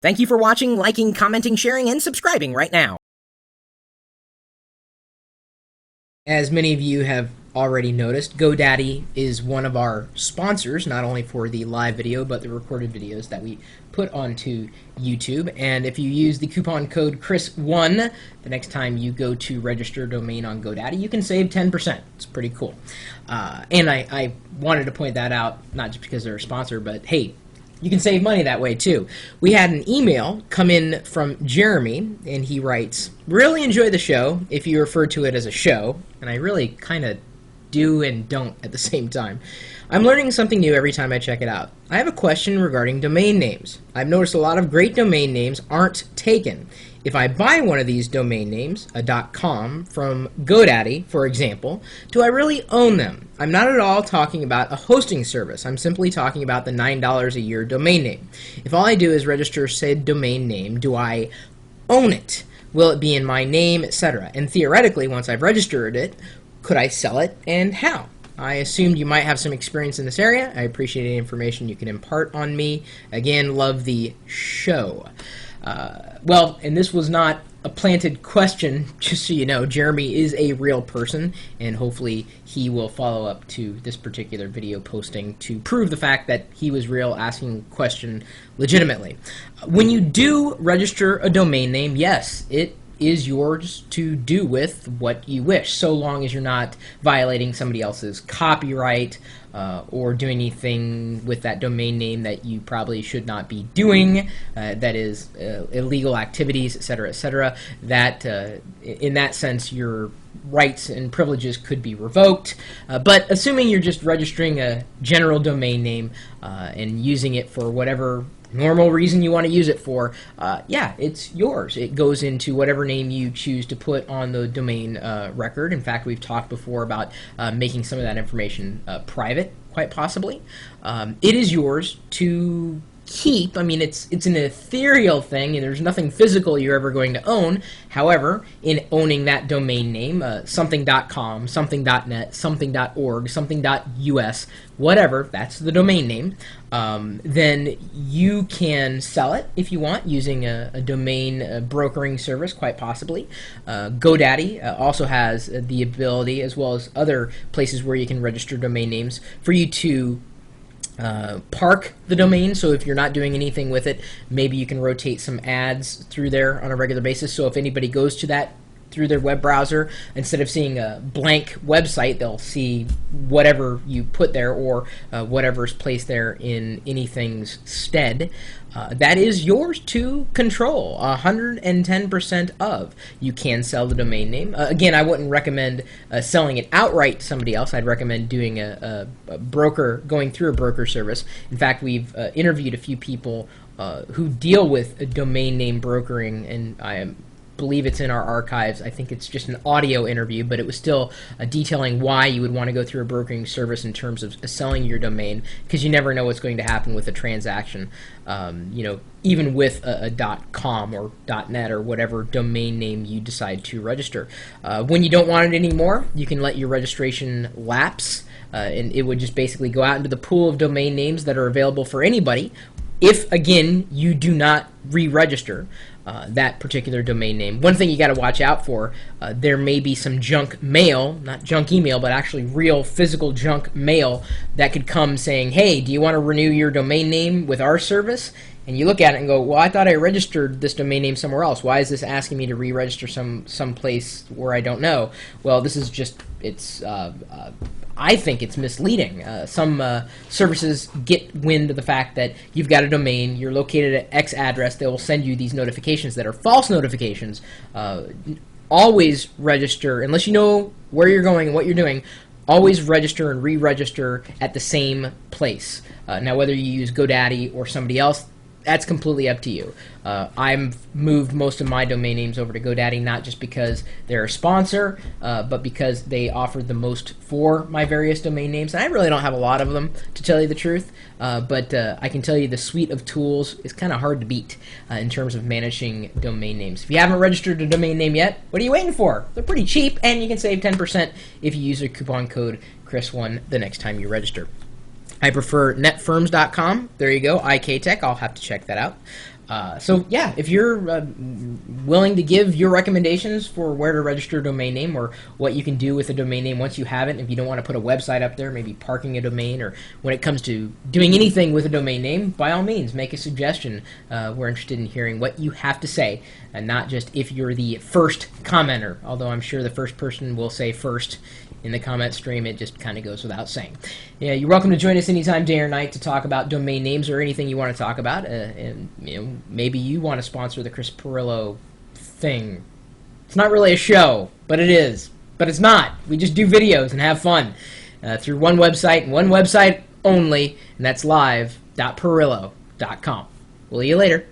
Thank you for watching, liking, commenting, sharing, and subscribing right now. As many of you have already noticed, GoDaddy is one of our sponsors, not only for the live video, but the recorded videos that we put onto YouTube. And if you use the coupon code Chris1, the next time you go to register a domain on GoDaddy, you can save 10%. It's pretty cool. And I wanted to point that out, not just because they're a sponsor, but hey, you can save money that way too. We had an email come in from Jeremy, and he writes, "Really enjoy the show," if you refer to it as a show, and I really kind of do and don't at the same time. "I'm learning something new every time I check it out. I have a question regarding domain names. I've noticed a lot of great domain names aren't taken. If I buy one of these domain names, a .com, from GoDaddy, for example, do I really own them? I'm not at all talking about a hosting service. I'm simply talking about the $9 a year domain name. If all I do is register said domain name, do I own it? Will it be in my name, etc.? And theoretically, once I've registered it, could I sell it, and how? I assumed you might have some experience in this area. I appreciate any information you can impart on me. Again, love the show." Well, and this was not a planted question, just so you know. Jeremy is a real person, and hopefully he will follow up to this particular video posting to prove the fact that he was real, asking a question legitimately. When you do register a domain name, yes, it is yours to do with what you wish, so long as you're not violating somebody else's copyright or doing anything with that domain name that you probably should not be doing, that is illegal activities, etc., etc. That, in that sense, your rights and privileges could be revoked. But assuming you're just registering a general domain name and using it for whatever normal reason you want to use it for, yeah, it's yours. It goes into whatever name you choose to put on the domain record. In fact, we've talked before about making some of that information private, quite possibly. It is yours to keep. I mean, it's an ethereal thing, and there's nothing physical you're ever going to own. However, in owning that domain name, something.com, something.net, something.org, something.us, whatever, that's the domain name, then you can sell it if you want using a domain brokering service, quite possibly. GoDaddy also has the ability, as well as other places where you can register domain names, for you to park the domain. So if you're not doing anything with it, maybe you can rotate some ads through there on a regular basis. So if anybody goes to that through their web browser, instead of seeing a blank website, they'll see whatever you put there, or whatever's placed there in anything's stead. That is yours to control, 110% of. You can sell the domain name. Again, I wouldn't recommend selling it outright to somebody else. I'd recommend doing a broker, going through a broker service. In fact, we've interviewed a few people who deal with a domain name brokering, and I believe it's in our archives. I think it's just an audio interview, but it was still detailing why you would want to go through a brokering service in terms of selling your domain, because you never know what's going to happen with a transaction. You know, even with a .com or .net or whatever domain name you decide to register. When you don't want it anymore, you can let your registration lapse, and it would just basically go out into the pool of domain names that are available for anybody, if, again, you do not re-register that particular domain name. One thing you got to watch out for, there may be some junk mail, not junk email, but actually real physical junk mail that could come saying, "Hey, do you want to renew your domain name with our service?" And you look at it and go, "Well, I thought I registered this domain name somewhere else. Why is this asking me to re-register some place where I don't know?" Well, this is just, it's I think it's misleading. Some services get wind of the fact that you've got a domain, you're located at X address, they will send you these notifications that are false notifications. Always register, unless you know where you're going and what you're doing, always register and re-register at the same place. Now, whether you use GoDaddy or somebody else, that's completely up to you. I've moved most of my domain names over to GoDaddy, not just because they're a sponsor, but because they offered the most for my various domain names. And I really don't have a lot of them, to tell you the truth, but I can tell you the suite of tools is kind of hard to beat in terms of managing domain names. If you haven't registered a domain name yet, what are you waiting for? They're pretty cheap, and you can save 10% if you use a coupon code Chris1 the next time you register. I prefer netfirms.com. There you go, IK Tech. I'll have to check that out. So yeah, if you're willing to give your recommendations for where to register a domain name or what you can do with a domain name once you have it, if you don't want to put a website up there, maybe parking a domain, or when it comes to doing anything with a domain name, by all means, make a suggestion. We're interested in hearing what you have to say, and not just if you're the first commenter, although I'm sure the first person will say first in the comment stream. It just kind of goes without saying. Yeah, you're welcome to join us anytime, day or night, to talk about domain names or anything you want to talk about. And maybe you want to sponsor the Chris Pirillo thing. It's not really a show, but it is. But it's not. We just do videos and have fun through one website and one website only, and that's live.pirillo.com. We'll see you later.